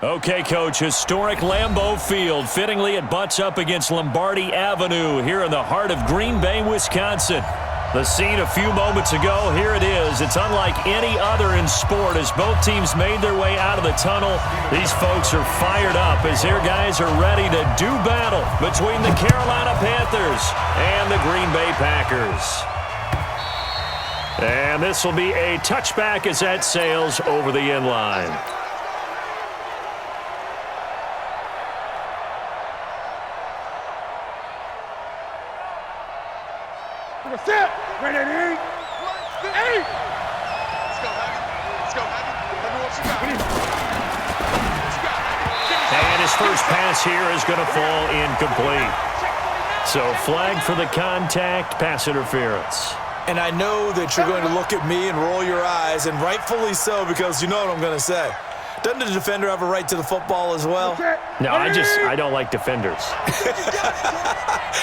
Okay, Coach, historic Lambeau Field. Fittingly, it butts up against Lombardi Avenue here in the heart of Green Bay, Wisconsin. The scene a few moments ago, here it is. It's unlike any other in sport as both teams made their way out of the tunnel. These folks are fired up as their guys are ready to do battle between the Carolina Panthers and the Green Bay Packers. And this will be a touchback as that sails over the end line. Set. Ready, eight. Eight. Let's go, Heavy. Let's go, Heavy. Let me what you got. And his first pass here is going to fall incomplete. So flag for the contact, pass interference. And I know that you're going to look at me and roll your eyes, and rightfully so, because you know what I'm going to say. Doesn't the defender have a right to the football as well? No, I don't like defenders.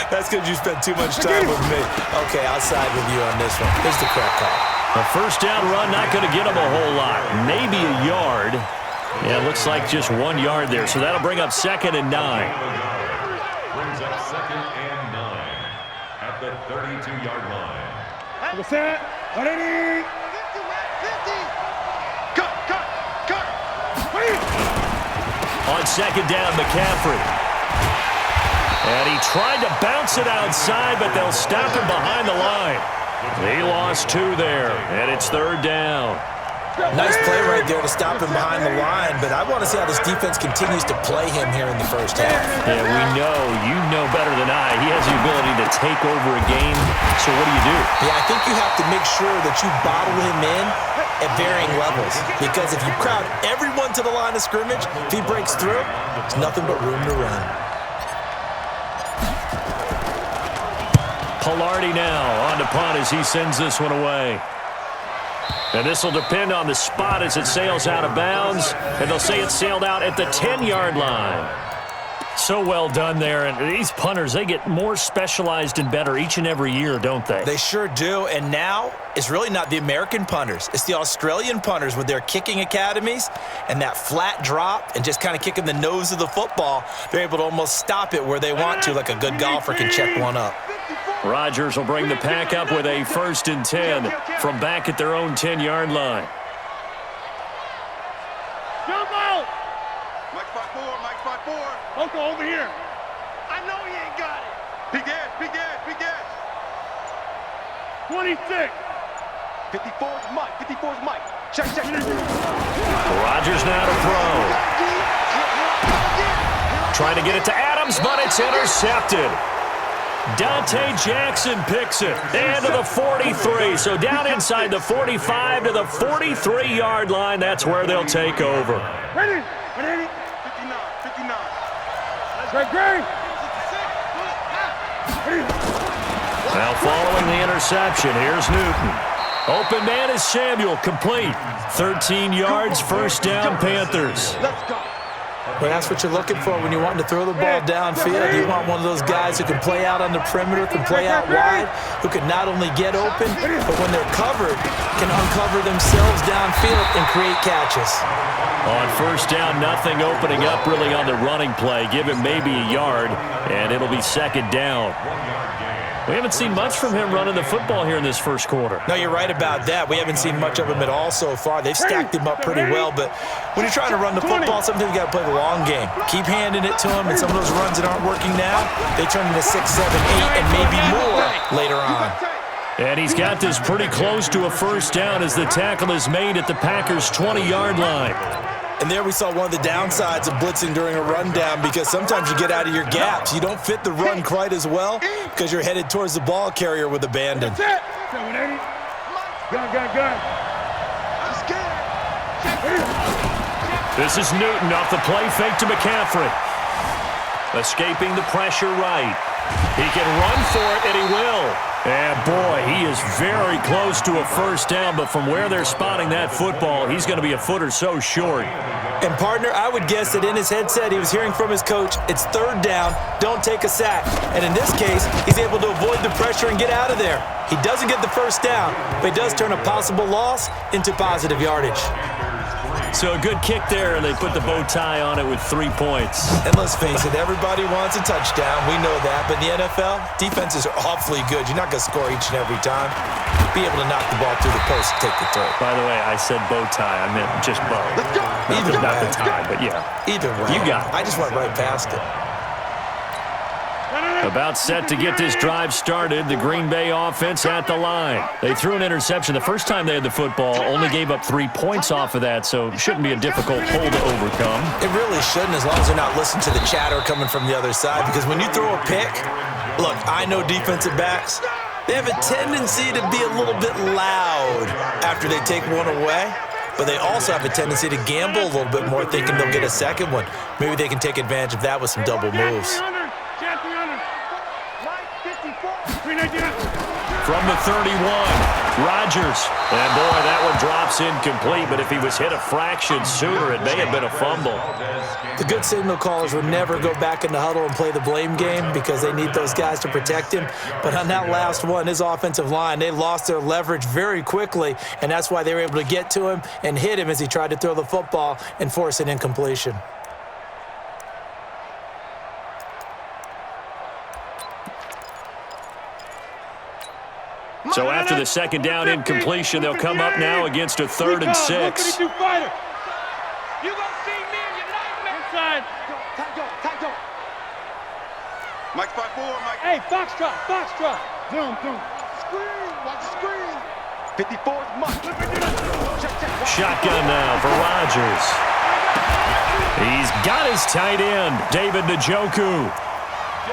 That's because you spent too much time with me. Okay, I'll side with you on this one. Here's the correct call. A first down run, not going to get him a whole lot. Maybe a yard. Yeah, it looks like just 1 yard there. So that'll bring up 2nd and 9. Brings up 2nd and 9 at the 32-yard line. Set. Ready. On 2nd down, McCaffrey. And he tried to bounce it outside, but they'll stop him behind the line. He lost 2 there, and it's 3rd down. Nice play right there to stop him behind the line, but I want to see how this defense continues to play him here in the first half. Yeah, you know better than I. He has the ability to take over a game, so what do you do? Yeah, I think you have to make sure that you bottle him in at varying levels, because if you crowd everyone to the line of scrimmage, if he breaks through, there's nothing but room to run. Pilardi now on to punt as he sends this one away. And this will depend on the spot as it sails out of bounds, and they'll say it sailed out at the 10-yard line. So well done there, and these punters, they get more specialized and better each and every year, don't they? They sure do, and now it's really not the American punters. It's the Australian punters with their kicking academies and that flat drop and just kind of kicking the nose of the football. They're able to almost stop it where they want to, like a good golfer can check one up. Rodgers will bring the pack up with a 1st and 10 from back at their own 10-yard line. Jump out. Mike 5-4, Mike 5-4. Uncle, over here. I know he ain't got it. Big edge, big edge, big edge. 26. 54 is Mike, 54 is Mike. Check. Rodgers now to throw. Trying to get it to Adams, but it's intercepted. Dante Jackson picks it, and to the 43. So down inside the 45 to the 43-yard line. That's where they'll take over. Ready. 59. Great. Now following the interception, here's Newton. Open man is Samuel, complete. 13 yards, first down, Panthers. Let's go. Well, that's what you're looking for when you're wanting to throw the ball downfield. You want one of those guys who can play out on the perimeter, can play out wide, who can not only get open, but when they're covered, can uncover themselves downfield and create catches. On first down, nothing opening up really on the running play. Give him maybe a yard, and it'll be 2nd down. We haven't seen much from him running the football here in this first quarter. No, you're right about that. We haven't seen much of him at all so far. They've stacked him up pretty well, but when you're trying to run the football, sometimes you got to play the long game. Keep handing it to him, and some of those runs that aren't working now, they turn into 6, 7, 8, and maybe more later on. And he's got this pretty close to a first down as the tackle is made at the Packers' 20-yard line. And there we saw one of the downsides of blitzing during a rundown, because sometimes you get out of your gaps. You don't fit the run quite as well because you're headed towards the ball carrier with abandon. Gun. This is Newton off the play fake to McCaffrey. Escaping the pressure right. He can run for it, and he will. And, boy, he is very close to a first down, but from where they're spotting that football, he's going to be a foot or so short. And, partner, I would guess that in his headset he was hearing from his coach, it's 3rd down, don't take a sack. And in this case, he's able to avoid the pressure and get out of there. He doesn't get the first down, but he does turn a possible loss into positive yardage. So a good kick there, and they put the bow tie on it with 3 points. And let's face it, everybody wants a touchdown. We know that. But in the NFL, defenses are awfully good. You're not going to score each and every time. Be able to knock the ball through the post and take the throw. By the way, I said bow tie. I meant just bow. Not the tie, but yeah. Either way. You got it. I just went right past it. About set to get this drive started, the Green Bay offense at the line. They threw an interception the first time they had the football, only gave up 3 points off of that, so shouldn't be a difficult hole to overcome. It really shouldn't, as long as they're not listening to the chatter coming from the other side, because when you throw a pick, look, I know defensive backs, they have a tendency to be a little bit loud after they take one away, but they also have a tendency to gamble a little bit more, thinking they'll get a second one. Maybe they can take advantage of that with some double moves. From the 31, Rodgers. And boy, that one drops incomplete, but if he was hit a fraction sooner, it may have been a fumble. The good signal callers would never go back in the huddle and play the blame game because they need those guys to protect him. But on that last one, his offensive line, they lost their leverage very quickly, and that's why they were able to get to him and hit him as he tried to throw the football and force an incompletion. So after the second down incompletion, they'll come up now against a 3rd and 6. You gonna see me in your nightmare. Inside. Go. Mike 5-4, Mike. Hey, Foxtrot. Zoom. Screen, watch the screen. 54th Mike. Check. Shotgun now for Rodgers. He's got his tight end, David Njoku.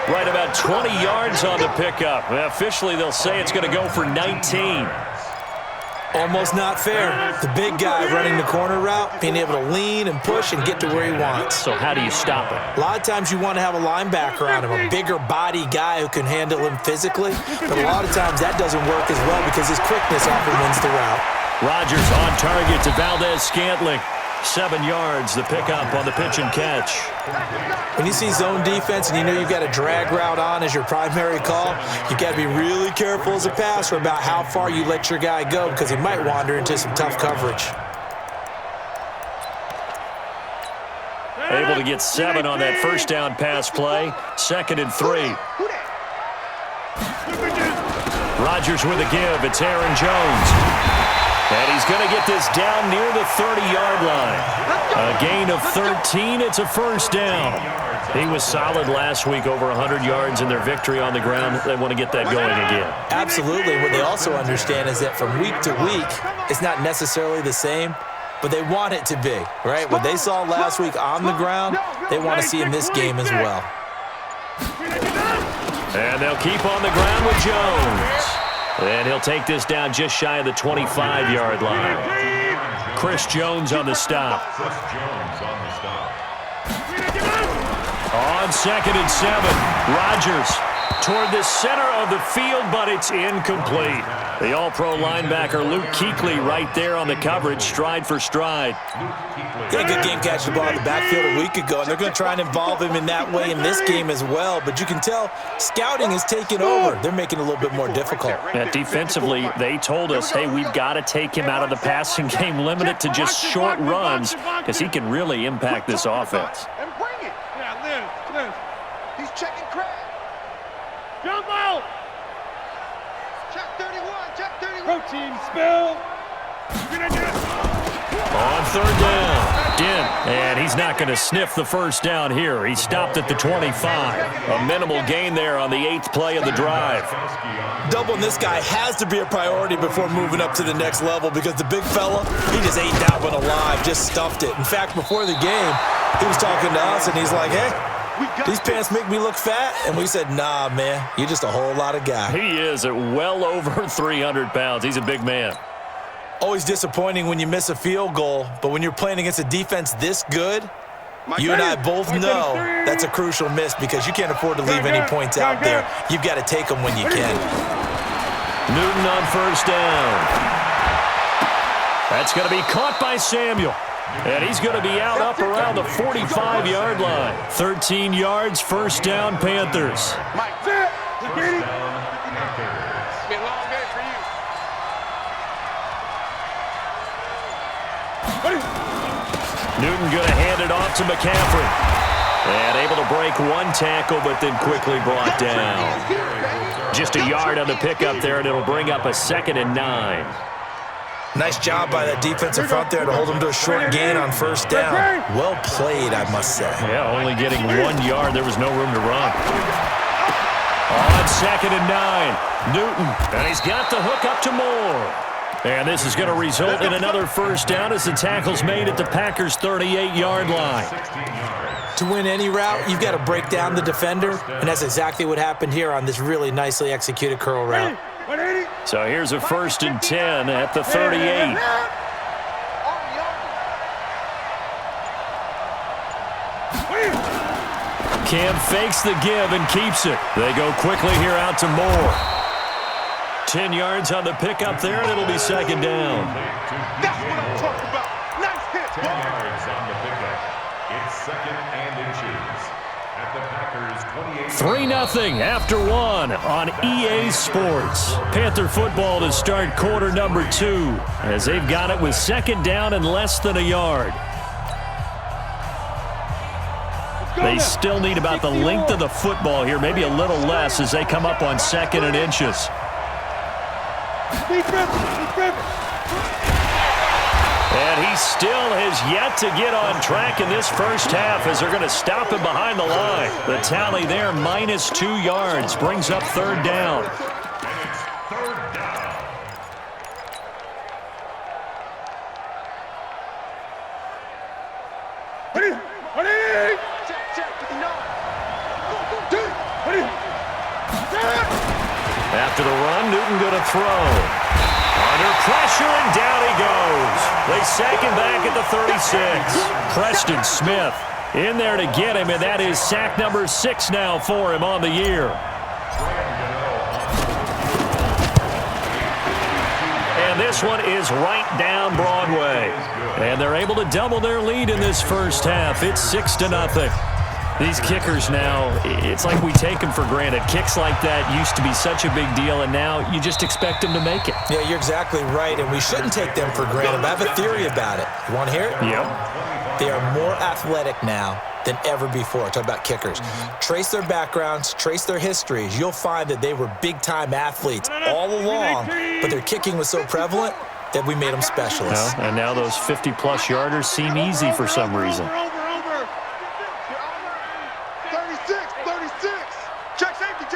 Right about 20 yards on the pickup. Officially, they'll say it's going to go for 19. Almost not fair. The big guy running the corner route, being able to lean and push and get to where he wants. So how do you stop it? A lot of times you want to have a linebacker on him, a bigger body guy who can handle him physically, but a lot of times that doesn't work as well because his quickness often wins the route. Rodgers on target to Valdez-Scantling. 7 yards, the pickup on the pitch and catch. When you see zone defense and you know you've got a drag route on as your primary call, you've got to be really careful as a passer about how far you let your guy go because he might wander into some tough coverage. Able to get 7 on that first down pass play. 2nd and 3. Rodgers with a give. It's Aaron Jones. And he's going to get this down near the 30-yard line. A gain of 13. It's a first down. He was solid last week, over 100 yards in their victory on the ground. They want to get that going again. Absolutely. What they also understand is that from week to week, it's not necessarily the same, but they want it to be, right? What they saw last week on the ground, they want to see in this game as well. And they'll keep on the ground with Jones. And he'll take this down just shy of the 25-yard line. Chris Jones on the stop. On 2nd and 7, Rodgers toward the center of the field, but it's incomplete. The all-pro linebacker Luke Kuechly right there on the coverage, stride for stride. He had a good game catching the ball in the backfield a week ago, and they're going to try and involve him in that way in this game as well. But you can tell scouting is taking over. They're making it a little bit more difficult. And defensively, they told us, hey, we've got to take him out of the passing game, limit it to just short runs, because he can really impact this offense. And bring it. Yeah, Liz. He's checking Craig. Jump out. Check 31. Protein spill. On 3rd down, Dent, and he's not going to sniff the first down here. He stopped at the 25. A minimal gain there on the 8th play of the drive. Doubling this guy has to be a priority before moving up to the next level because the big fella, he just ate that one alive, just stuffed it. In fact, before the game, he was talking to us, and he's like, hey, these pants make me look fat? And we said, nah, man, you're just a whole lot of guy. He is at well over 300 pounds. He's a big man. Always disappointing when you miss a field goal, but when you're playing against a defense this good, you and I both know that's a crucial miss because you can't afford to leave any points out there. You've got to take them when you can. Newton on first down. That's going to be caught by Samuel. And he's going to be out up around the 45-yard line. 13 yards, first down, Panthers. Mike, You get it? it's been a long day for you. Newton going to hand it off to McCaffrey. And able to break one tackle, but then quickly brought down. Just a yard on the pickup there, and it'll bring up a 2nd and 9. Nice job by that defensive front there to hold him to a short gain on first down. Well played, I must say. Yeah, only getting 1 yard. There was no room to run. On 2nd and 9, Newton. And he's got the hook up to Moore. And this is going to result in another first down as the tackle's made at the Packers' 38-yard line. To win any route, you've got to break down the defender, and that's exactly what happened here on this really nicely executed curl route. So here's a 1st and 10 at the 38. Cam fakes the give and keeps it. They go quickly here out to Moore. 10 yards on the pickup there, and it'll be 2nd down. That's what I'm talking about. Nice hit. 10 yards on the pickup. It's 2nd and inches at the Packers' 28. 3-0 after 1 on EA Sports. Panther football to start quarter number 2 as they've got it with 2nd down and less than a yard. They still need about the length of the football here, maybe a little less as they come up on 2nd and inches. And he still has yet to get on track in this first half as they're going to stop him behind the line. The tally there, minus 2 yards, brings up 3rd down. After the run, Newton going to throw. Under pressure, and down he goes. They sack him back at the 36. Preston Smith in there to get him, and that is sack number 6 now for him on the year. And this one is right down Broadway. And they're able to double their lead in this first half. It's 6-0. These kickers now, it's like we take them for granted. Kicks like that used to be such a big deal, and now you just expect them to make it. Yeah, you're exactly right, and we shouldn't take them for granted. But I have a theory about it. You want to hear it? Yep. They are more athletic now than ever before. Talk about kickers. Trace their backgrounds, trace their histories. You'll find that they were big-time athletes all along, but their kicking was so prevalent that we made them specialists. Well, and now those 50-plus yarders seem easy for some reason. 36. Check safety.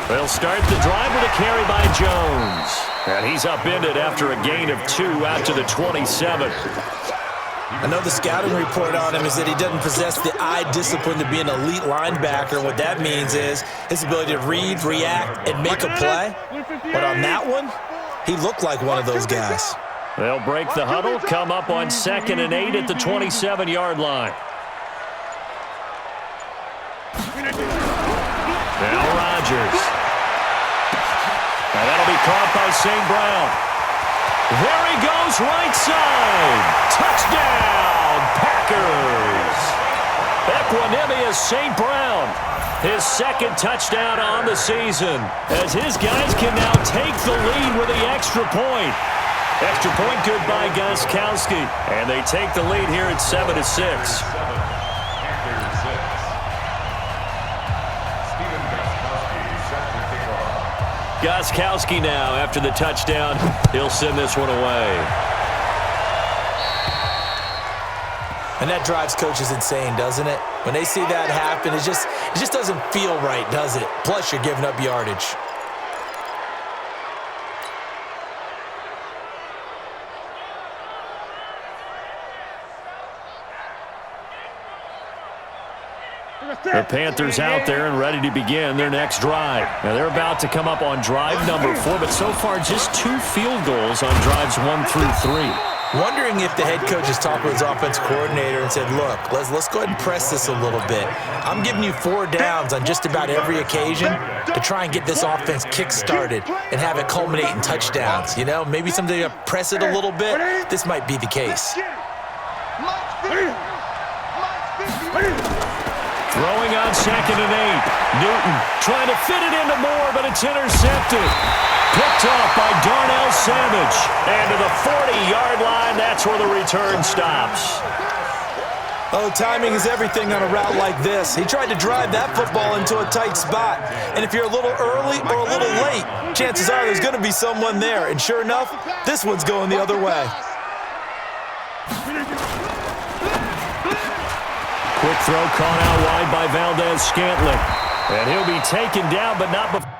They'll start the drive with a carry by Jones. And he's upended after a gain of 2 out to the 27. I know the scouting report on him is that he doesn't possess the eye discipline to be an elite linebacker. What that means is his ability to read, react, and make a play. But on that one, he looked like one of those guys. They'll break the huddle, come up on 2nd and 8 at the 27-yard line. Now Rodgers. And that'll be caught by St. Brown. There he goes, right side. Touchdown, Packers. Equanimous St. Brown. His 2nd touchdown on the season as his guys can now take the lead with the extra point. Extra point good by Gostkowski. And they take the lead here at 7-6. Gostkowski now, after the touchdown, he'll send this one away. And that drives coaches insane, doesn't it? When they see that happen, it just doesn't feel right, does it? Plus, you're giving up yardage. The Panthers out there and ready to begin their next drive. Now they're about to come up on drive number 4, but so far just 2 field goals on drives 1 through 3. Wondering if the head coach has talked with his offensive coordinator and said, look, let's go ahead and press this a little bit. I'm giving you 4 downs on just about every occasion to try and get this offense kick-started and have it culminate in touchdowns. You know, maybe someday to press it a little bit. This might be the case. Throwing on 2nd and 8. Newton trying to fit it into Moore, but it's intercepted. Picked off by Darnell Savage. And to the 40-yard line, that's where the return stops. Oh, timing is everything on a route like this. He tried to drive that football into a tight spot. And if you're a little early or a little late, chances are there's going to be someone there. And sure enough, this one's going the other way. Quick throw caught out wide by Valdez-Scantling. And he'll be taken down, but not before.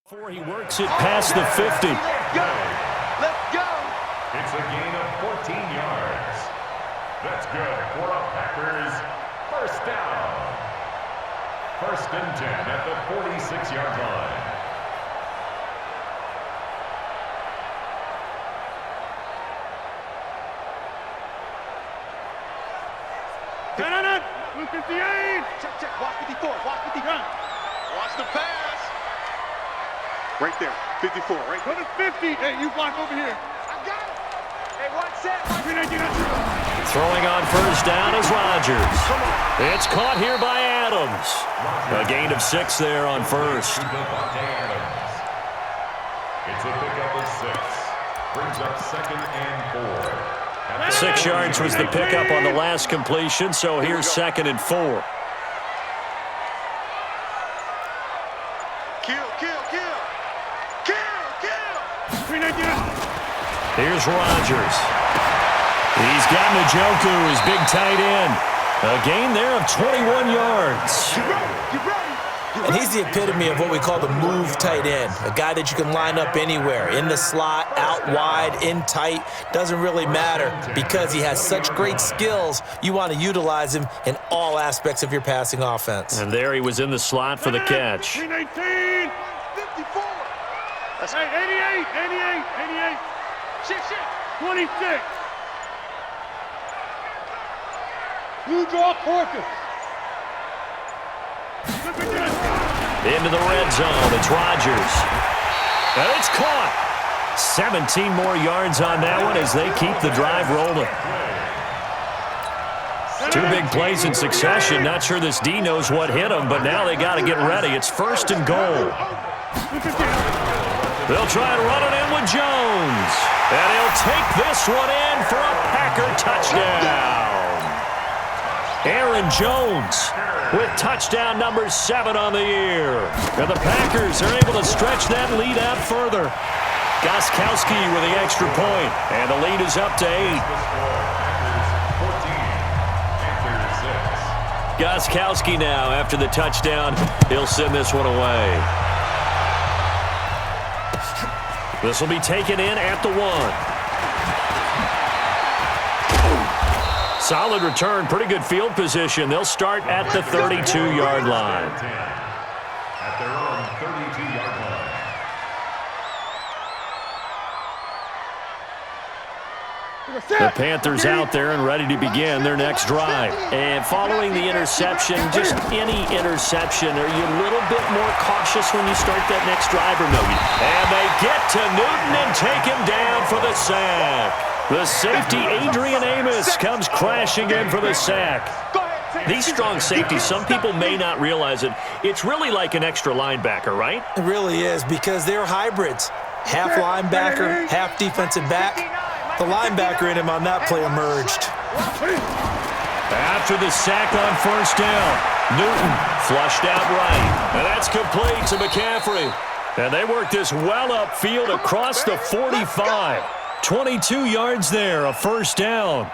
Before he works it past the 50. Let's go. Let's go. It's a gain of 14 yards. That's good for a Packers first down. 1st and 10 at the 46-yard line. No. 58. Check. Watch 54. Watch 54. Watch the pass. Right there. 54. Right Go to 50. Hey, you block over here. I got it. Hey, one set. Throwing on first down is Rodgers. It's caught here by Adams. A gain of 6 there on first. It's a pickup of 6. Brings up 2nd and 4. 6 yards was the pickup on the last completion, so here's 2nd and 4. Kill. Here's Rodgers. He's got Njoku, his big tight end. A gain there of 21 yards. And he's the epitome of what we call the move tight end, a guy that you can line up anywhere, in the slot, out wide, in tight, doesn't really matter because he has such great skills. You want to utilize him in all aspects of your passing offense. And there he was in the slot for the catch. 319. 54. That's Hey, 88. shit. 26. Blue draw Porter. Into the red zone, it's Rodgers. And it's caught. 17 more yards on that one as they keep the drive rolling. 2 big plays in succession. Not sure this D knows what hit him, but now they got to get ready. It's 1st and goal. They'll try and run it in with Jones. And he'll take this one in for a Packer touchdown. Aaron Jones with touchdown number 7 on the year. And the Packers are able to stretch that lead out further. Gostkowski with the extra point, and the lead is up to 8. 14, Gostkowski now, after the touchdown, he'll send this one away. This will be taken in at the 1. Solid return, pretty good field position. They'll start at the 32-yard line. at their own 32-yard line. The Panthers out there and ready to begin their next drive. And following the interception, just any interception, are you a little bit more cautious when you start that next drive or no? And they get to Newton and take him down for the sack. The safety, Adrian Amos, comes crashing in for the sack. These strong safeties, some people may not realize it. It's really like an extra linebacker, right? It really is, because they're hybrids. Half linebacker, half defensive back. The linebacker in him on that play emerged. After the sack on first down, Newton flushed out right. And that's complete to McCaffrey. And they work this well upfield across the 45. 22 yards there, a first down.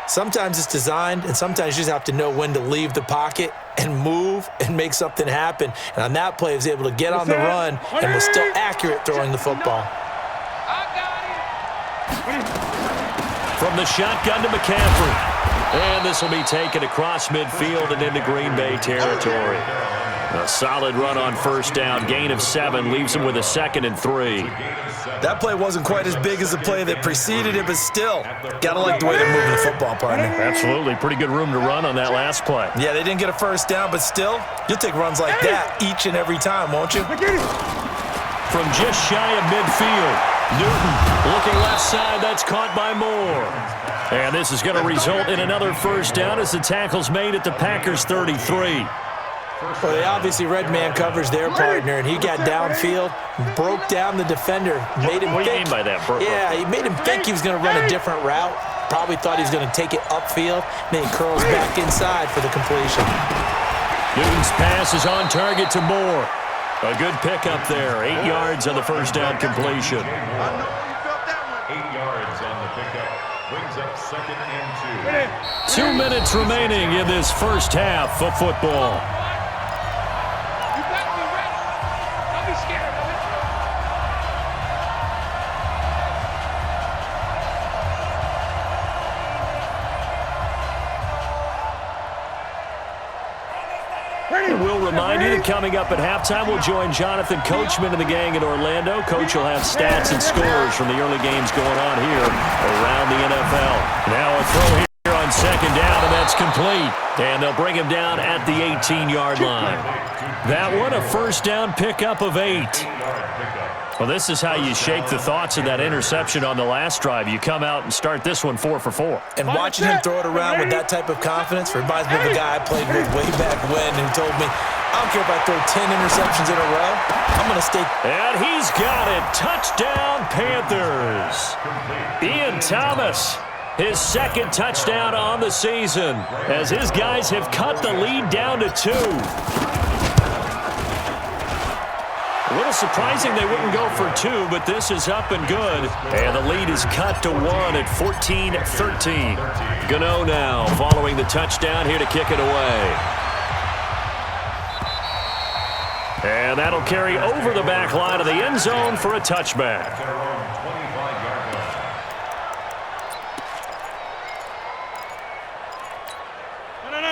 Sometimes it's designed, and sometimes you just have to know when to leave the pocket and move and make something happen. And on that play, he was able to get on the run and was still accurate throwing the football. From the shotgun to McCaffrey. And this will be taken across midfield and into Green Bay territory. A solid run on first down. Gain of 7 leaves him with a 2nd and 3. That play wasn't quite as big as the play that preceded it, but still, gotta like the way they're moving the football, partner. Absolutely. Pretty good room to run on that last play. Yeah, they didn't get a first down, but still, you'll take runs like that each and every time, won't you? From just shy of midfield, Newton looking left side. That's caught by Moore. And this is going to result in another first down as the tackle's made at the Packers' 33. Well, they obviously read man coverage there, partner, and he got downfield, broke down the defender, made him What do you think. mean by that, Burke? Yeah, he made him think he was going to run a different route. Probably thought he was going to take it upfield. Then he curls back inside for the completion. Newton's pass is on target to Moore. A good pickup there. 8 yards on the first down completion. 8 yards on the pickup. Brings up 2nd and 2. 2 minutes remaining in this first half of football. we'll remind you that coming up at halftime, we'll join Jonathan Coachman and the gang in Orlando. Coach will have stats and scores from the early games going on here around the NFL. Now a throw here on second down, and that's complete. And they'll bring him down at the 18-yard line. That one, a first down pickup of 8. Well, this is how you shake the thoughts of that interception on the last drive. You come out and start this one 4 for 4. And watching him throw it around with that type of confidence reminds me of a guy I played with way back when who told me, I don't care if I throw 10 interceptions in a row, I'm going to stay. And he's got it. Touchdown, Panthers. Ian Thomas, his second touchdown on the season, as his guys have cut the lead down to 2. A little surprising they wouldn't go for 2, but this is up and good. And the lead is cut to 1 at 14-13. Gano now following the touchdown here to kick it away. And that'll carry over the back line of the end zone for a touchback.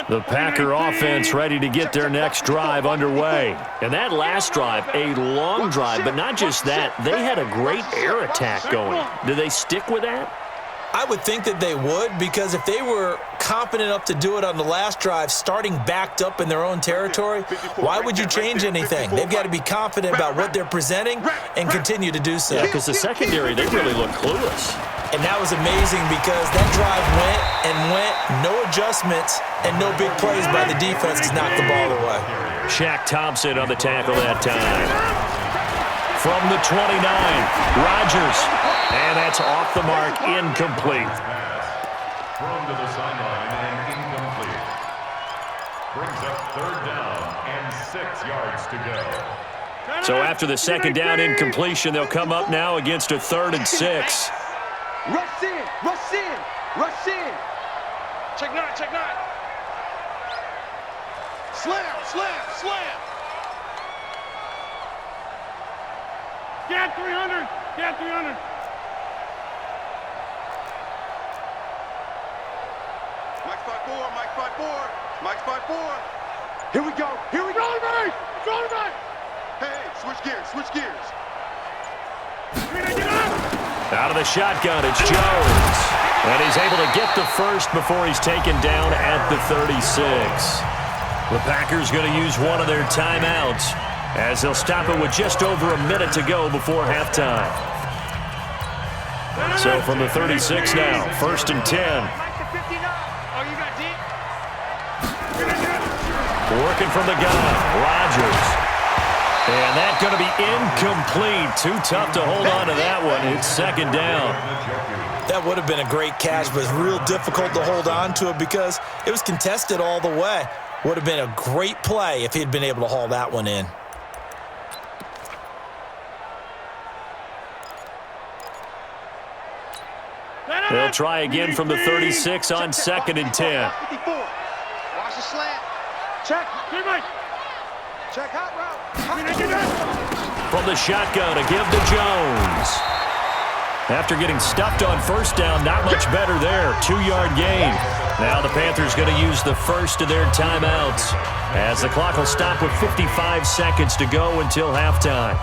The Packer offense ready to get their next drive underway. And that last drive, a long drive, but not just that. They had a great air attack going. Do they stick with that? I would think that they would, because if they were confident enough to do it on the last drive, starting backed up in their own territory, why would you change anything? They've got to be confident about what they're presenting and continue to do so. Yeah, because the secondary, they really look clueless. And that was amazing because that drive went and went, no adjustments, and no big plays by the defense to knock the ball away. Shaq Thompson on the tackle that time. From the 29, Rodgers. And that's off the mark, incomplete. Thrown to the sideline and incomplete. Brings up third down and 6 yards to go. So after the second down incompletion, they'll come up now against a 3rd and 6. Rush in, rush in, rush in. Check 9, check 9. Slam, slam, slam. Get 300, get 300. Mike's 5-4, Mike's 5-4, Mike's 5-4. Here we go, here we go. Throw it back. Hey, switch gears, switch gears. Out of the shotgun, it's Jones. And he's able to get the first before he's taken down at the 36. The Packers going to use one of their timeouts as they'll stop it with just over a minute to go before halftime. So from the 36 now, 1st and 10. Working from the gun, Rodgers. And that's going to be incomplete. Too tough to hold on to that one. It's 2nd down. That would have been a great catch, but it's real difficult to hold on to it because it was contested all the way. Would have been a great play if he had been able to haul that one in. They'll try again from the 36 on 2nd and 10. Watch the slant. Check. Check out route. From the shotgun, a give to Jones. After getting stuffed on 1st down, not much better there. 2-yard gain. Now the Panthers going to use the first of their timeouts as the clock will stop with 55 seconds to go until halftime.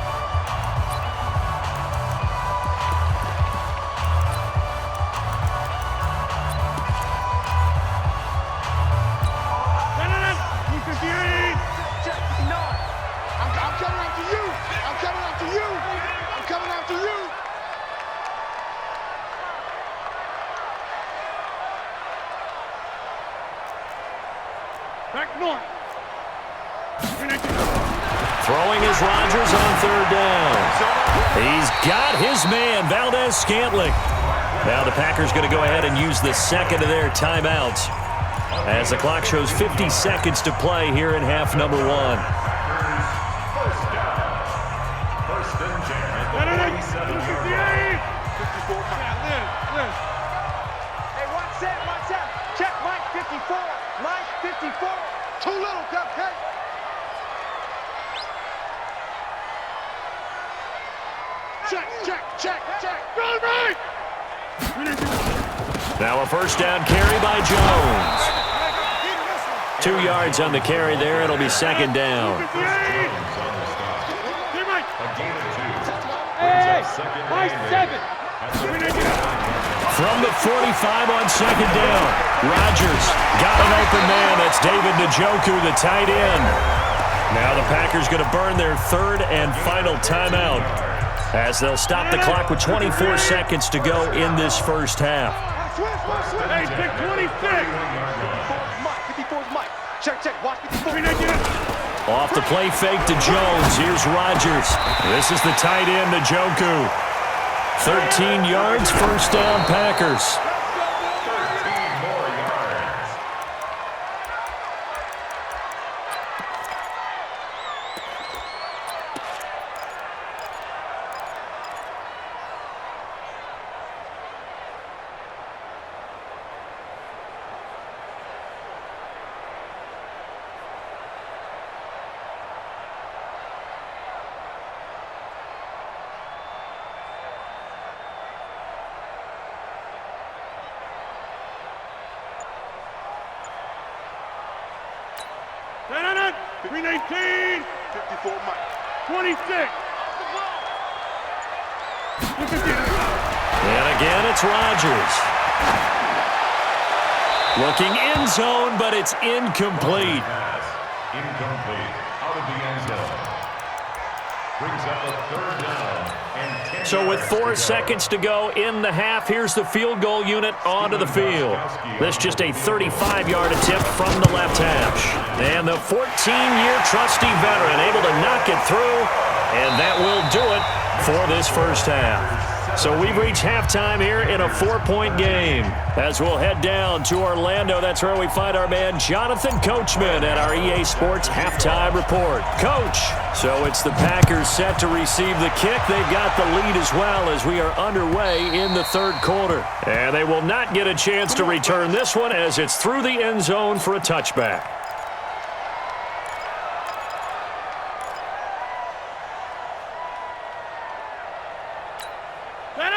Throwing is Rodgers on 3rd down. He's got his man, Valdez-Scantling. Now the Packers going to go ahead and use the second of their timeouts as the clock shows 50 seconds to play here in half number 1. First and 10 at the 47-yard line. Hey, watch that, watch that. Check Mike 54. Mike 54. Too little, cupcake. Check. Go right. Now a 1st down carry by Jones. 2 yards on the carry there. It'll be second down. From the 45 on second down, Rodgers got an open man. That's David Njoku, the tight end. Now the Packers going to burn their third and final timeout as they'll stop the clock with 24 seconds to go in this first half. Hey, pick 26. 54's Mike. Check. Watch 54. Off the play fake to Jones. Here's Rodgers. This is the tight end, Njoku. 13 yards, first down, Packers. No. 319. 54 Mike. 26. And again, it's Rodgers. Looking end zone, but it's incomplete. Incomplete. Out of the end zone. Brings up a third down and 10 So with yards 4 seconds to go in the half, here's the field goal unit onto the field. This just a 35-yard attempt from the left hash. And the 14-year trusty veteran able to knock it through, and that will do it for this first half. So we've reached halftime here in a 4-point game. As we'll head down to Orlando, that's where we find our man Jonathan Coachman at our EA Sports Halftime Report. Coach, so it's the Packers set to receive the kick. They've got the lead as well as we are underway in the third quarter. And they will not get a chance to return this one as it's through the end zone for a touchback.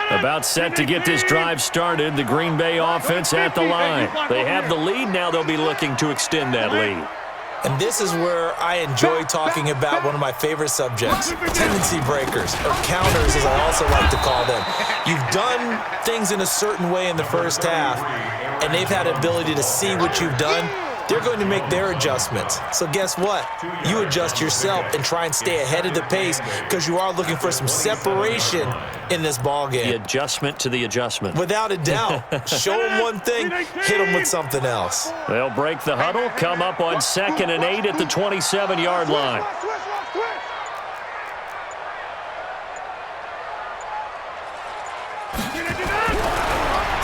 About set to get this drive started, the Green Bay offense at the line. They have the lead, now they'll be looking to extend that lead. And this is where I enjoy talking about one of my favorite subjects, tendency breakers, or counters as I also like to call them. You've done things in a certain way in the first half, and they've had the ability to see what you've done. They're going to make their adjustments. So guess what? You adjust yourself and try and stay ahead of the pace because you are looking for some separation in this ball game. The adjustment to the adjustment. Without a doubt. Show them one thing, hit them with something else. They'll break the huddle, come up on 2nd and 8 at the 27-yard line.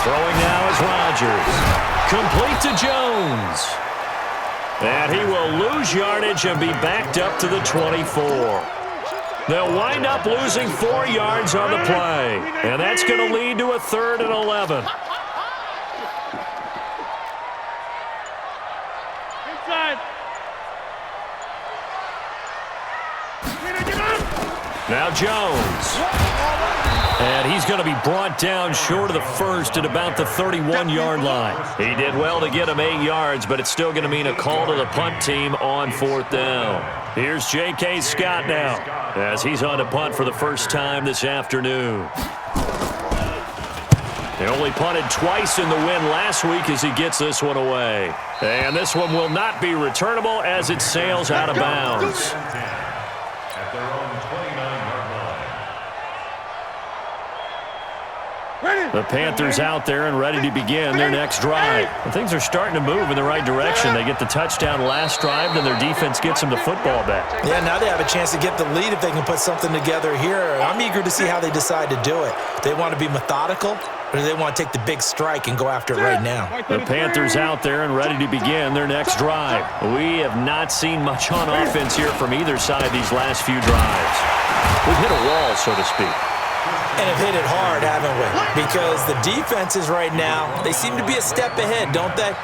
Throwing now is Rodgers. Complete to Jones. And he will lose yardage and be backed up to the 24. They'll wind up losing 4 yards on the play. And that's going to lead to a 3rd and 11. Inside. Now Jones. And he's going to be brought down short of the first at about the 31-yard line. He did well to get him 8 yards, but it's still going to mean a call to the punt team on 4th down. Here's J.K. Scott now as he's on to punt for the first time this afternoon. He only punted twice in the win last week as he gets this one away. And this one will not be returnable as it sails out of bounds. at their own 29-yard line. The Panthers out there and ready to begin their next drive. And things are starting to move in the right direction. They get the touchdown last drive, then their defense gets them the football back. Yeah, now they have a chance to get the lead if they can put something together here. I'm eager to see how they decide to do it. They want to be methodical, or do they want to take the big strike and go after it right now? The Panthers out there and ready to begin their next drive. We have not seen much on offense here from either side these last few drives. We've hit a wall, so to speak. And have hit it hard, haven't we? Because the defenses right now, they seem to be a step ahead, don't they?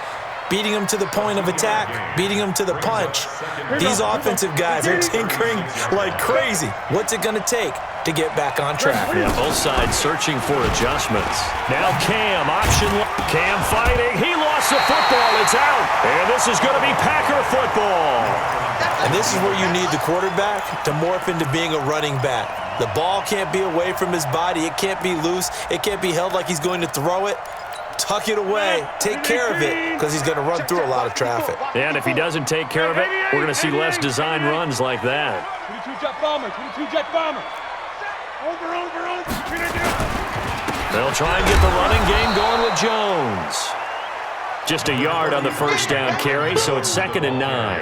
Beating them to the point of attack, beating them to the punch. These offensive guys are tinkering like crazy. What's it going to take to get back on track? Yeah, both sides searching for adjustments. Now Cam, option. Cam fighting. He lost the football. It's out. And this is going to be Packer football. And this is where you need the quarterback to morph into being a running back. The ball can't be away from his body. It can't be loose. It can't be held like he's going to throw it. Tuck it away. Take care of it because he's going to run through a lot of traffic. And if he doesn't take care of it, we're going to see less design runs like that. 22 jet bomber, 22 jet bomber. Over. They'll try and get the running game going with Jones. Just a yard on the first down carry, so it's 2nd and 9.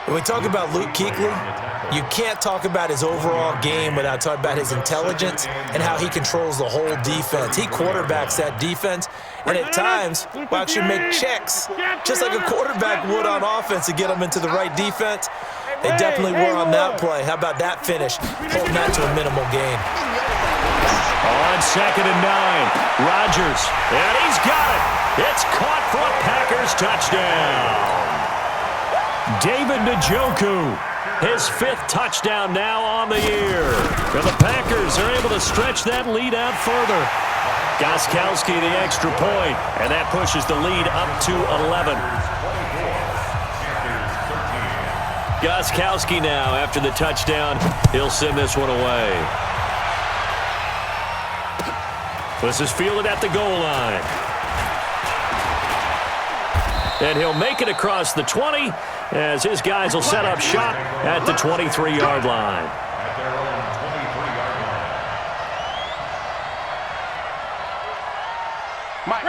When we talk about Luke Kuechly, you can't talk about his overall game without talking about his intelligence and how he controls the whole defense. He quarterbacks that defense, and at times, watch him make checks, just like a quarterback would on offense to get them into the right defense. They definitely were on that play. How about that finish? Holding that to a minimal gain. On 2nd and 9, Rodgers, and he's got it. It's caught for a Packers touchdown. David Njoku, his 5th touchdown now on the year. And the Packers are able to stretch that lead out further. Gostkowski the extra point, and that pushes the lead up to 11. Gostkowski now after the touchdown. He'll send this one away. This is fielded at the goal line. And he'll make it across the 20 as his guys will set up shop at the 23-yard line.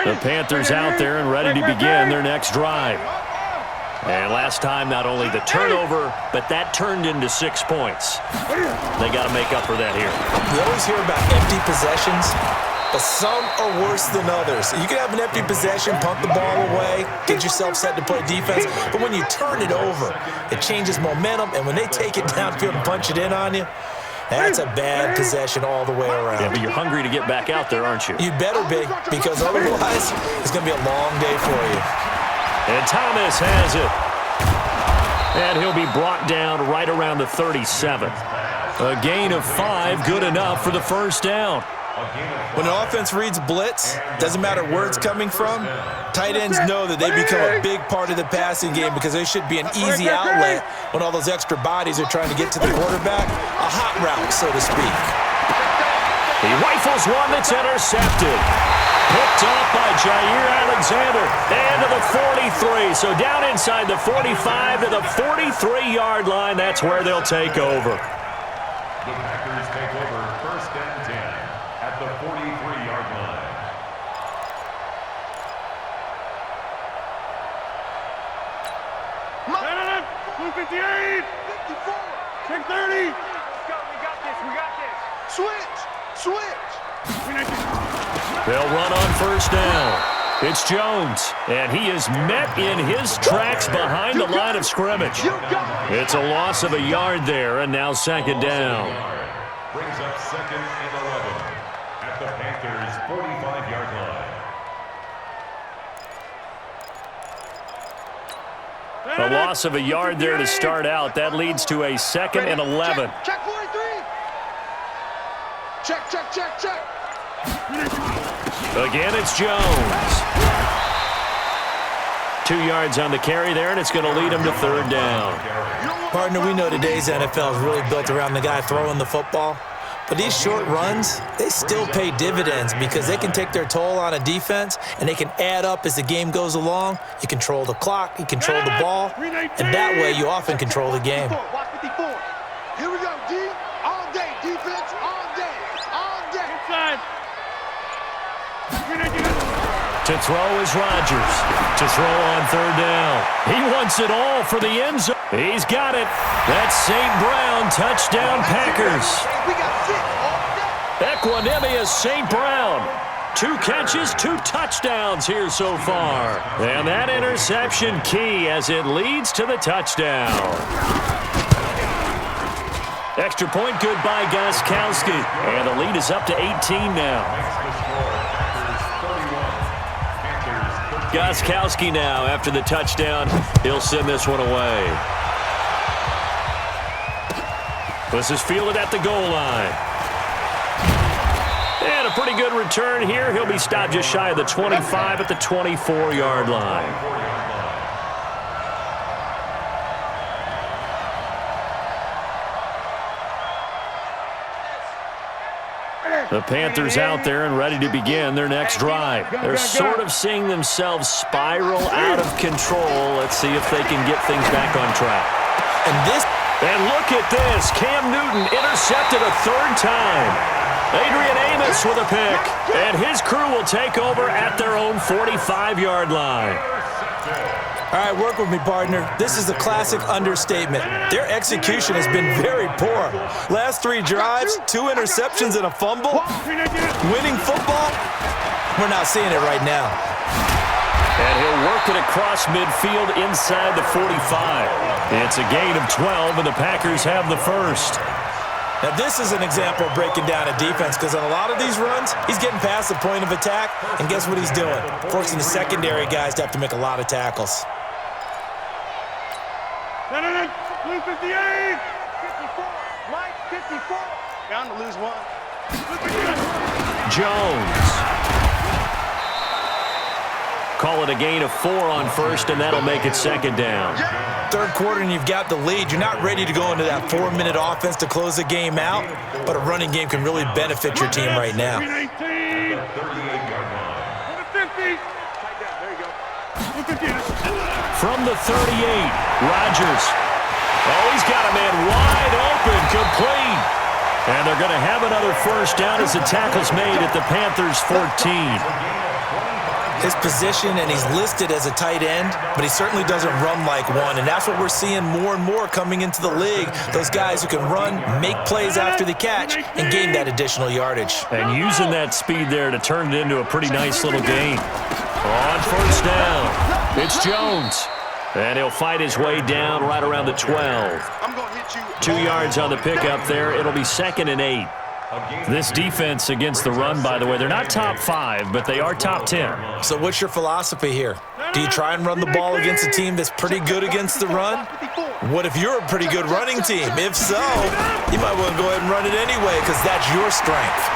The Panthers out there and ready to begin their next drive. And last time, not only the turnover, but that turned into 6 points. They got to make up for that here. We always hear about empty possessions, but some are worse than others. You can have an empty possession, punt the ball away, get yourself set to play defense, but when you turn it over, it changes momentum, and when they take it downfield and punch it in on you, that's a bad possession all the way around. Yeah, but you're hungry to get back out there, aren't you? You better be, because otherwise it's going to be a long day for you. And Thomas has it. And he'll be brought down right around the 37. A gain of 5, good enough for the first down. When an offense reads blitz, doesn't matter where it's coming from, tight ends know that they become a big part of the passing game because they should be an easy outlet when all those extra bodies are trying to get to the quarterback. A hot route, so to speak. He rifles one that's intercepted. Picked off by Jair Alexander. And to the 43. So down inside the 45 to the 43-yard line. That's where they'll take over. The Packers take over 1st and 10 at the 43-yard line. Blue 58. 54. Check 30. Let's go. We got this. Switch. They'll run on first down. It's Jones, and he is met in his tracks behind the line of scrimmage. It's a loss of a yard there, and now 2nd down. Brings up 2nd and 11 at the Panthers' 45-yard line. A loss of a yard there to start out. That leads to a 2nd and 11. Check 43. Check. Again, it's Jones. 2 yards on the carry there, and it's going to lead him to 3rd down. Partner, we know today's NFL is really built around the guy throwing the football. But these short runs, they still pay dividends because they can take their toll on a defense, and they can add up as the game goes along. You control the clock, you control the ball, and that way you often control the game. Watch 54. Here we go, D. All day, defense, all day. Inside. To throw is Rodgers. To throw on 3rd down. He wants it all for the end zone. He's got it. That's St. Brown, touchdown Packers. We got 6 all day. Equanimous St. Brown. 2 catches, 2 touchdowns here so far. And that interception key as it leads to the touchdown. Extra point good by Gostkowski. And the lead is up to 18 now. Gostkowski now after the touchdown. He'll send this one away. This is fielded at the goal line. And a pretty good return here. He'll be stopped just shy of the 25 at the 24-yard line. The Panthers out there and ready to begin their next drive. They're sort of seeing themselves spiral out of control. Let's see if they can get things back on track. And look at this. Cam Newton intercepted a third time. Adrian Amos with a pick. And his crew will take over at their own 45-yard line. All right, work with me, partner. This is a classic understatement. Their execution has been very poor. Last 3 drives, 2 interceptions and a fumble. Winning football? We're not seeing it right now. And he'll work it across midfield inside the 45. It's a gain of 12, and the Packers have the first. Now, this is an example of breaking down a defense because on a lot of these runs, he's getting past the point of attack, and guess what he's doing? Forcing the secondary guys to have to make a lot of tackles. Blue 58. 54. Mike 54. Down to lose 1. Jones. Call it a gain of 4 on first, and that'll make it second down. Third quarter and you've got the lead. You're not ready to go into that 4-minute offense to close the game out, but a running game can really benefit your team right now. 50. From the 38, Rodgers. Oh, he's got a man wide open, complete. And they're going to have another first down as the tackle's made at the Panthers' 14. His position, and he's listed as a tight end, but he certainly doesn't run like one, and that's what we're seeing more and more coming into the league. Those guys who can run, make plays after the catch, and gain that additional yardage. And using that speed there to turn it into a pretty nice little gain. On first down, it's Jones. And he'll fight his way down right around the 12. 2 yards on the pickup there. It'll be 2nd and 8. This defense against the run, by the way, they're not top 5, but they are top 10. So what's your philosophy here? Do you try and run the ball against a team that's pretty good against the run? What if you're a pretty good running team? If so, you might want to go ahead and run it anyway because that's your strength.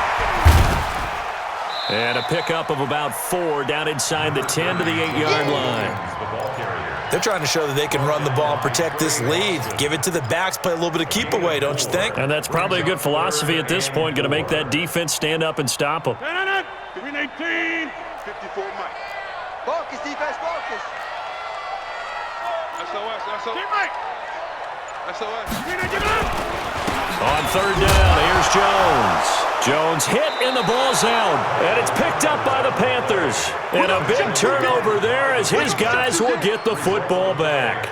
And a pickup of about 4 down inside the 10 to the 8-yard line. They're trying to show that they can run the ball, protect this lead, give it to the backs, play a little bit of keep away, don't you think? And that's probably a good philosophy at this point, going to make that defense stand up and stop them. 18. 54 Mike. Focus, defense, focus. SOS. On third down, here's Jones. Jones hit and the ball's out. And it's picked up by the Panthers. And a big turnover there as his guys will get the football back.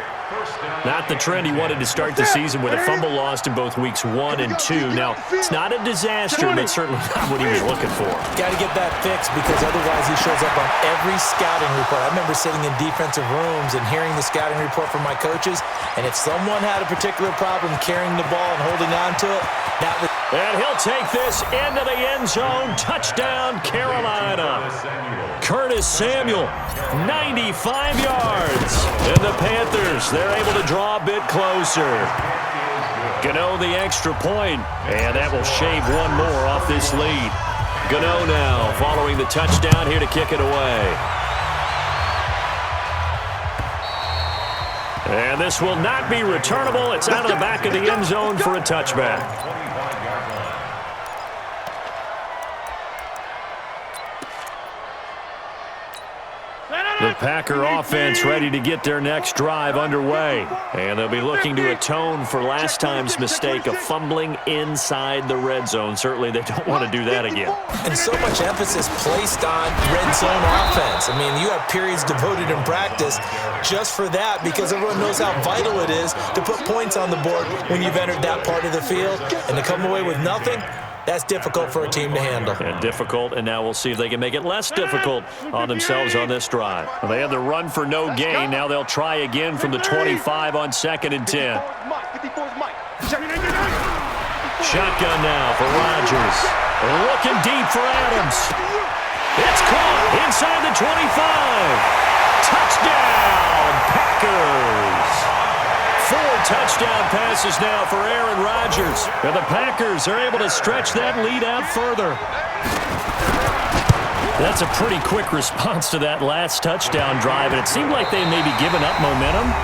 Not the trend he wanted to start the season with a fumble lost in both weeks 1 and 2. Now, it's not a disaster, but certainly not what he was looking for. Got to get that fixed because otherwise he shows up on every scouting report. I remember sitting in defensive rooms and hearing the scouting report from my coaches, and if someone had a particular problem carrying the ball and holding on to it, that was... And he'll take this into the end zone. Touchdown, Carolina. Curtis Samuel, 95 yards. And the Panthers, they're able to draw a bit closer. Gano the extra point, and that will shave 1 more off this lead. Gano now following the touchdown here to kick it away. And this will not be returnable. It's out of the back of the end zone for a touchback. The Packer offense ready to get their next drive underway. And they'll be looking to atone for last time's mistake of fumbling inside the red zone. Certainly they don't want to do that again. And so much emphasis placed on red zone offense. I mean, you have periods devoted in practice just for that because everyone knows how vital it is to put points on the board when you've entered that part of the field. And to come away with nothing, that's difficult for a team to handle. And difficult, and now we'll see if they can make it less difficult on themselves on this drive. Well, they had the run for no gain. Now they'll try again from the 25 on 2nd and 10. Shotgun now for Rodgers. Looking deep for Adams. It's caught inside the 25. Touchdown, Packers. 4 touchdown passes now for Aaron Rodgers. And the Packers are able to stretch that lead out further. That's a pretty quick response to that last touchdown drive, and it seemed like they may be giving up momentum.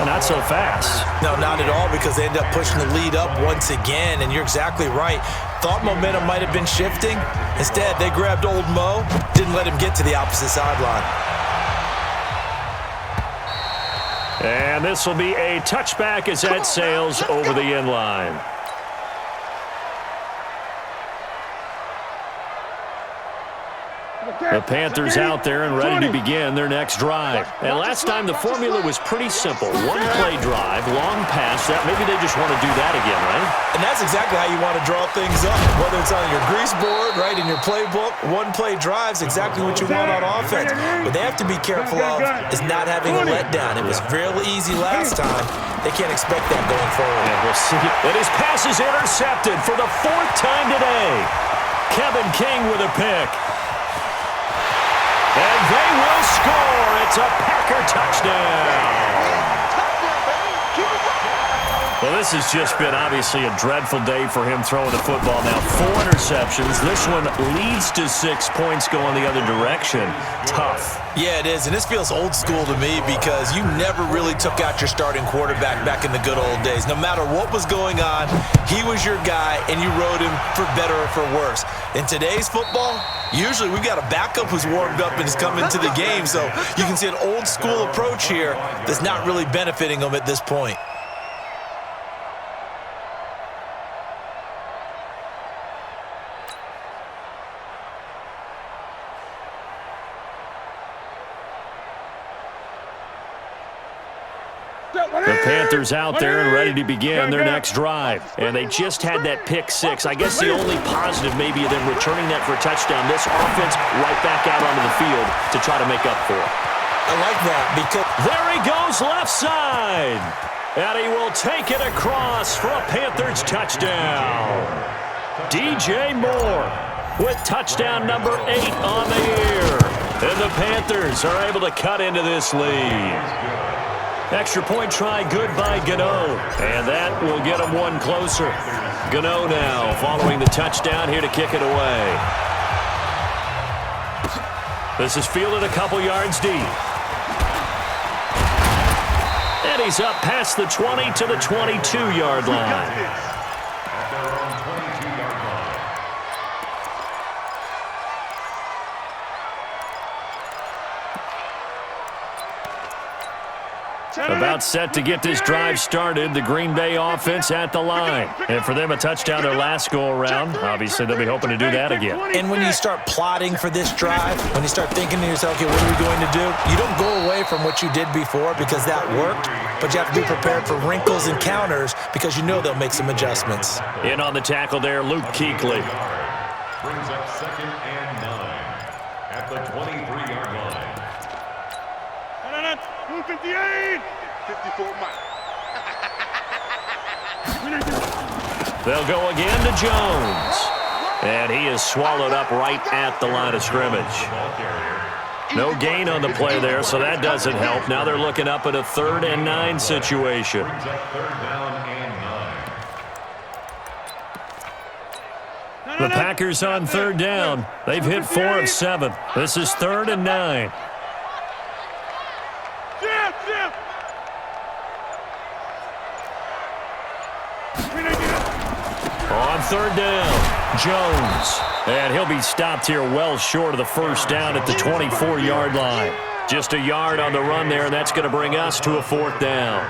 not so fast. No, not at all, because they end up pushing the lead up once again, and you're exactly right. Thought momentum might have been shifting. Instead, they grabbed old Mo, didn't let him get to the opposite sideline. And this will be a touchback as that sails over the end line. The Panthers out there and ready to begin their next drive. And last time the formula was pretty simple. One-play drive, long pass. Maybe they just want to do that again, right? And that's exactly how you want to draw things up. Whether it's on your grease board, right, in your playbook, one-play drive's exactly what you want on offense. What they have to be careful of is not having a letdown. It was real easy last time. They can't expect that going forward. And we'll see. And his pass is intercepted for the 4th time today. Kevin King with a pick. And they will score. It's a Packer touchdown. Well, this has just been obviously a dreadful day for him throwing the football. Now 4 interceptions. This one leads to 6 points going the other direction. Tough. Yeah, it is, and this feels old school to me because you never really took out your starting quarterback back in the good old days. No matter what was going on, he was your guy, and you rode him for better or for worse. In today's football, usually we've got a backup who's warmed up and is coming to the game, so you can see an old school approach here that's not really benefiting them at this point. The Panthers out there and ready to begin their next drive. And they just had that pick 6. I guess the only positive maybe of them returning that for a touchdown. This offense right back out onto the field to try to make up for it. I like that because there he goes left side. And he will take it across for a Panthers touchdown. DJ Moore with touchdown number 8 on the year. And the Panthers are able to cut into this lead. Extra point try good by Gano. And that will get him one closer. Gano now following the touchdown here to kick it away. This is fielded a couple yards deep. And he's up past the 20 to the 22-yard line. About set to get this drive started. The Green Bay offense at the line. And for them, a touchdown their last go-around. Obviously, they'll be hoping to do that again. And when you start plotting for this drive, when you start thinking to yourself, okay, what are we going to do? You don't go away from what you did before because that worked, but you have to be prepared for wrinkles and counters because you know they'll make some adjustments. In on the tackle there, Luke Kuechly. Brings up 2nd and 9 at the 23-yard line. 258. 54 Mike. They'll go again to Jones. And he is swallowed up right at the line of scrimmage. No gain on the play there, so that doesn't help. Now they're looking up at a 3rd and 9 situation. Brings up 3rd down and 9. The Packers on 3rd down. They've hit 4 of 7. This is 3rd and 9. On 3rd down, Jones. And he'll be stopped here well short of the first down at the 24-yard line. Just a yard on the run there, and that's going to bring us to a 4th down.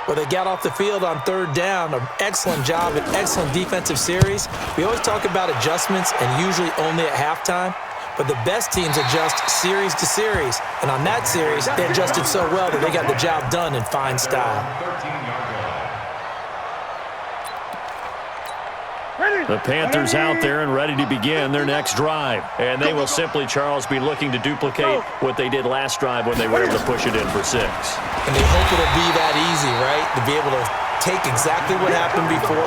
Well, they got off the field on 3rd down. An excellent job, an excellent defensive series. We always talk about adjustments and usually only at halftime. But the best teams adjust series to series. And on that series, they adjusted so well that they got the job done in fine style. The Panthers out there and ready to begin their next drive. And they will simply, Charles, be looking to duplicate what they did last drive when they were able to push it in for 6. And they hope it'll be that easy, right? To be able to take exactly what happened before,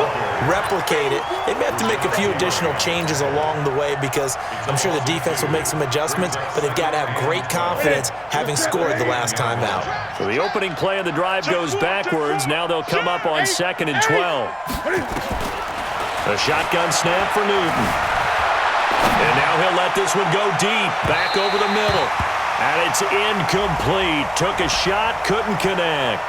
replicate it. They may have to make a few additional changes along the way because I'm sure the defense will make some adjustments, but they've got to have great confidence having scored the last time out. So the opening play of the drive goes backwards. Now they'll come up on 2nd and 12. A shotgun snap for Newton. And now he'll let this one go deep, back over the middle. And it's incomplete. Took a shot, couldn't connect.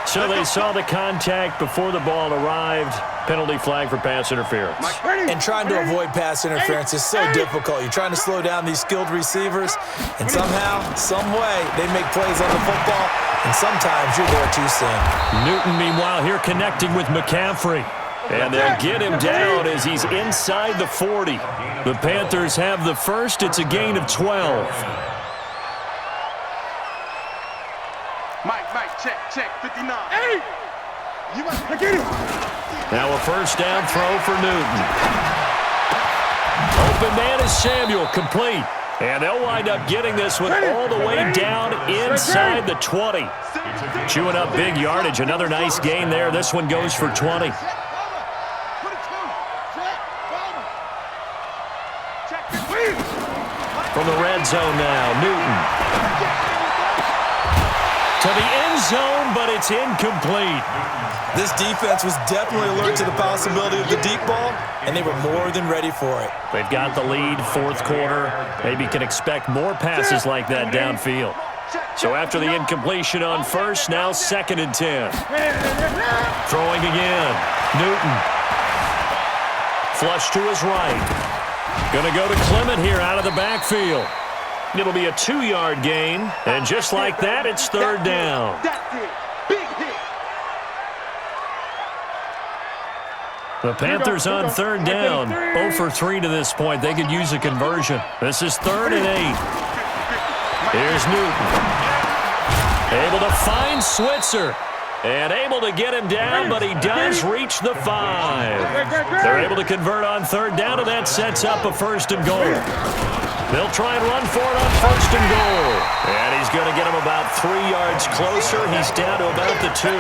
So they saw the contact before the ball arrived. Penalty flag for pass interference. And trying to avoid pass interference is so difficult. You're trying to slow down these skilled receivers, and somehow, some way, they make plays on the football, and sometimes you're there too soon. Newton, meanwhile, here connecting with McCaffrey. And they'll get him down as he's inside the 40. The Panthers have the first. It's a gain of 12. Mike, check, 59. Hey! You must get him. Now a first down throw for Newton. Open man is Samuel, complete. And they'll wind up getting this one all the way down inside the 20. Chewing up big yardage. Another nice gain there. This one goes for 20. From the red zone now, Newton. To the end zone, but it's incomplete. This defense was definitely alert to the possibility of the deep ball, and they were more than ready for it. They've got the lead, fourth quarter. Maybe can expect more passes like that downfield. So after the incompletion on first, now 2nd and 10. Throwing again. Newton. Flush to his right. Going to go to Clement here out of the backfield. It'll be a 2-yard gain, and just like that, it's 3rd down. The Panthers on 3rd down. 0 for 3 to this point. They could use a conversion. This is 3rd and 8. Here's Newton. Able to find Switzer. And able to get him down, but he does reach the 5. They're able to convert on 3rd down, and that sets up a 1st and goal. They'll try and run for it on 1st and goal. And he's going to get him about 3 yards closer. He's down to about the 2.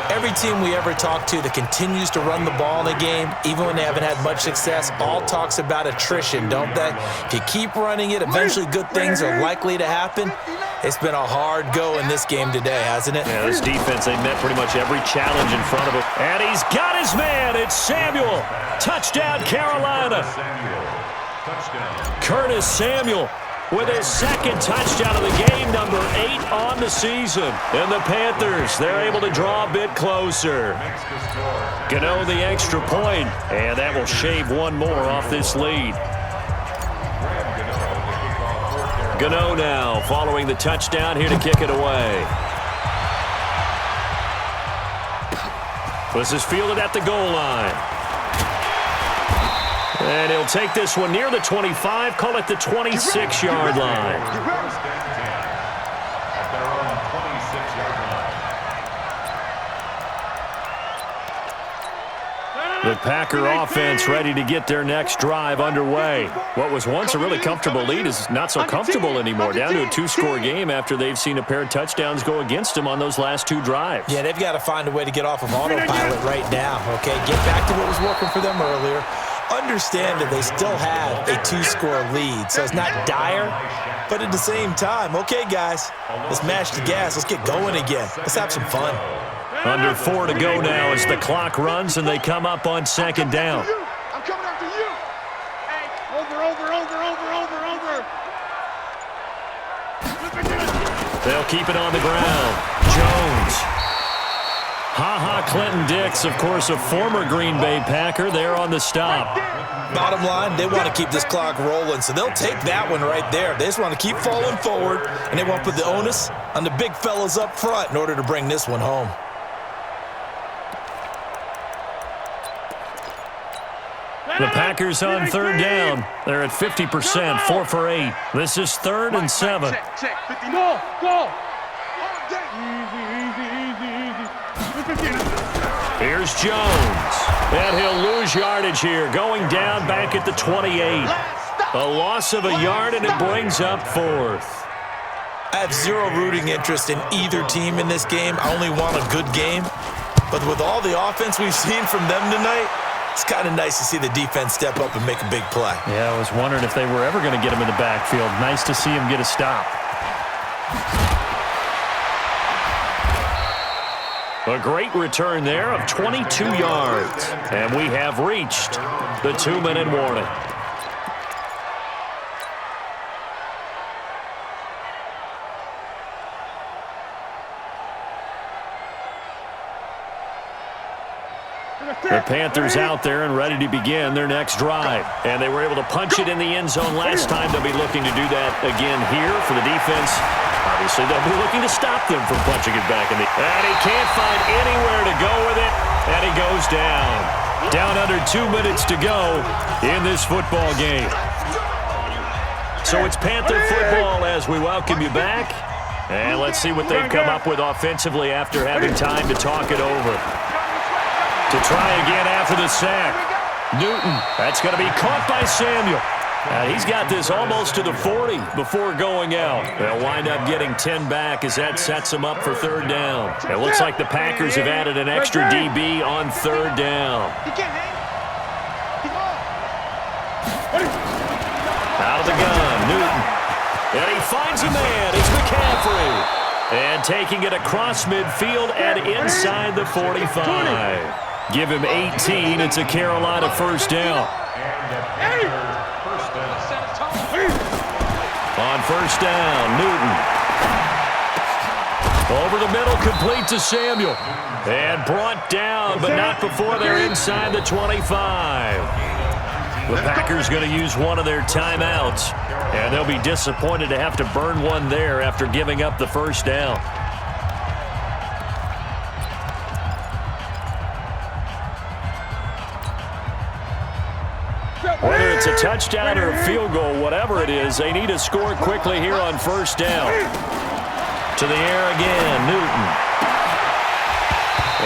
Every team we ever talk to that continues to run the ball in a game, even when they haven't had much success, all talks about attrition, don't they? If you keep running it, eventually good things are likely to happen. It's been a hard go in this game today, hasn't it? Yeah, this defense, they met pretty much every challenge in front of him. And he's got his man. It's Samuel. Touchdown, Carolina. Curtis Samuel with his 2nd touchdown of the game, number 8 on the season. And the Panthers, they're able to draw a bit closer. Gano the extra point, and that will shave one more off this lead. Gano now following the touchdown here to kick it away. This is fielded at the goal line. And he'll take this one near the 25, call it the 26-yard line. First and 10 at their own 26-yard line. The Packer offense ready to get their next drive underway. What was once a really comfortable lead is not so comfortable anymore. Down to a 2-score game after they've seen a pair of touchdowns go against them on those last 2 drives. Yeah, they've got to find a way to get off of autopilot right now, okay? Get back to what was working for them earlier. Understand that they still have a 2-score lead, so it's not dire, but at the same time, okay, guys, let's mash the gas. Let's get going again. Let's have some fun. Under 4 to go now as the clock runs and they come up on 2nd down. I'm coming after you. Hey, over. They'll keep it on the ground. Jones. Clinton-Dix, of course, a former Green Bay Packer, there on the stop. Bottom line, they want to keep this clock rolling, so they'll take that one right there. They just want to keep falling forward, and they want to put the onus on the big fellas up front in order to bring this one home. The Packers on 3rd down. They're at 50%, 4 for 8. This is 3rd and 7. Check. Go. Here's Jones. And he'll lose yardage here, going down back at the 28. A loss of a yard, and it brings up 4th. I have zero rooting interest in either team in this game. I only want a good game. But with all the offense we've seen from them tonight, it's kind of nice to see the defense step up and make a big play. Yeah, I was wondering if they were ever going to get him in the backfield. Nice to see him get a stop. A great return there of 22 yards. And we have reached the 2-minute warning. The Panthers out there and ready to begin their next drive. And they were able to punch it in the end zone last time. They'll be looking to do that again here for the defense. Obviously, they'll be looking to stop them from punching it back in the... And he can't find anywhere to go with it. And he goes down. Down under 2 minutes to go in this football game. So it's Panther football as we welcome you back. And let's see what they've come up with offensively after having time to talk it over. To try again after the sack. Newton, that's going to be caught by Samuel. He's got this almost to the 40 before going out. They'll wind up getting 10 back as that sets them up for third down. It looks like the Packers have added an extra DB on third down. Out of the gun, Newton. And he finds a man. It's McCaffrey. And taking it across midfield and inside the 45. Give him 18. It's a Carolina first down. On first down, Newton. Over the middle, complete to Samuel. And brought down, but not before they're inside the 25. The Packers going to use one of their timeouts. And they'll be disappointed to have to burn one there after giving up the first down. Whether it's a touchdown or a field goal, whatever it is, they need to score quickly here on first down. To the air again, Newton.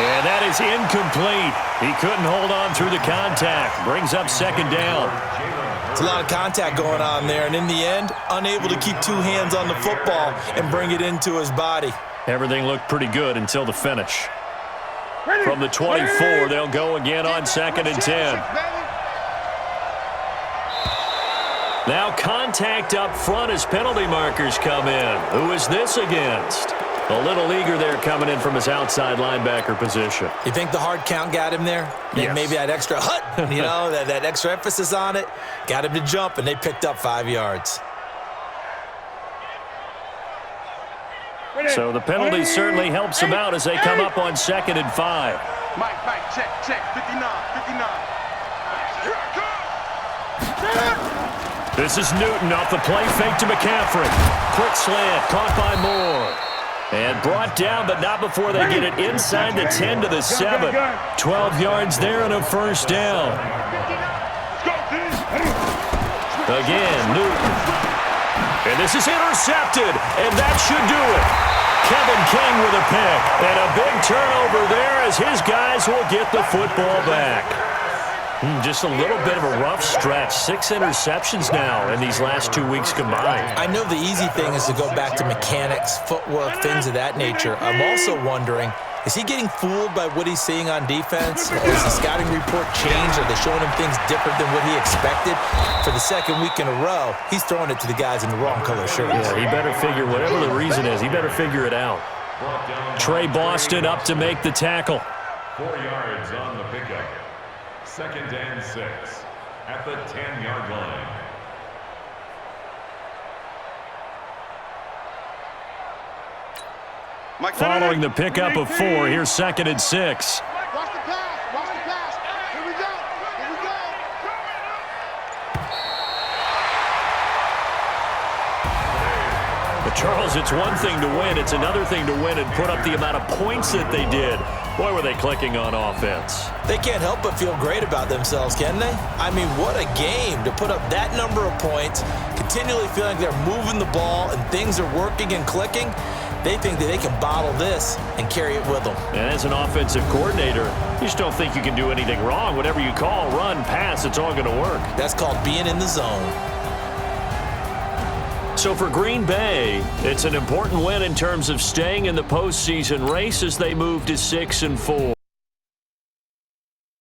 And that is incomplete. He couldn't hold on through the contact. Brings up second down. It's a lot of contact going on there, and in the end, unable to keep two hands on the football and bring it into his body. Everything looked pretty good until the finish. From the 24, they'll go again on second and 10. Now contact up front as penalty markers come in. Who is this against? A little leaguer there coming in from his outside linebacker position. You think the hard count got him there? Yes. Maybe that extra that extra emphasis on it got him to jump, and they picked up 5 yards. So the penalty certainly helps them out as they come up on second and 5. Mike, check, 59. This is Newton off the play fake to McCaffrey. Quick slant, caught by Moore. And brought down, but not before they get it inside the 10 to the 7. 12 yards there and a first down. Again, Newton. And this is intercepted, and that should do it. Kevin King with a pick. And a big turnover there as his guys will get the football back. Just a little bit of a rough stretch. 6 interceptions now in these last 2 weeks combined. I know the easy thing is to go back to mechanics, footwork, things of that nature. I'm also wondering, is he getting fooled by what he's seeing on defense? Has the scouting report changed? Are they showing him things different than what he expected? For the second week in a row, he's throwing it to the guys in the wrong color shirts. Yeah, he better figure, whatever the reason is, he better figure it out. Trey Boston up to make the tackle. 4 yards on the pickup. Second and 6 at the 10-yard line. Following the pickup of 4, here's second and 6. Watch the pass. Here we go. But Charles, it's one thing to win. It's another thing to win and put up the amount of points that they did. Boy, were they clicking on offense. They can't help but feel great about themselves, can they? I mean, what a game to put up that number of points, continually feeling like they're moving the ball and things are working and clicking. They think that they can bottle this and carry it with them. And as an offensive coordinator, you just don't think you can do anything wrong. Whatever you call, run, pass, it's all going to work. That's called being in the zone. So for Green Bay, it's an important win in terms of staying in the postseason race as they move to 6-4.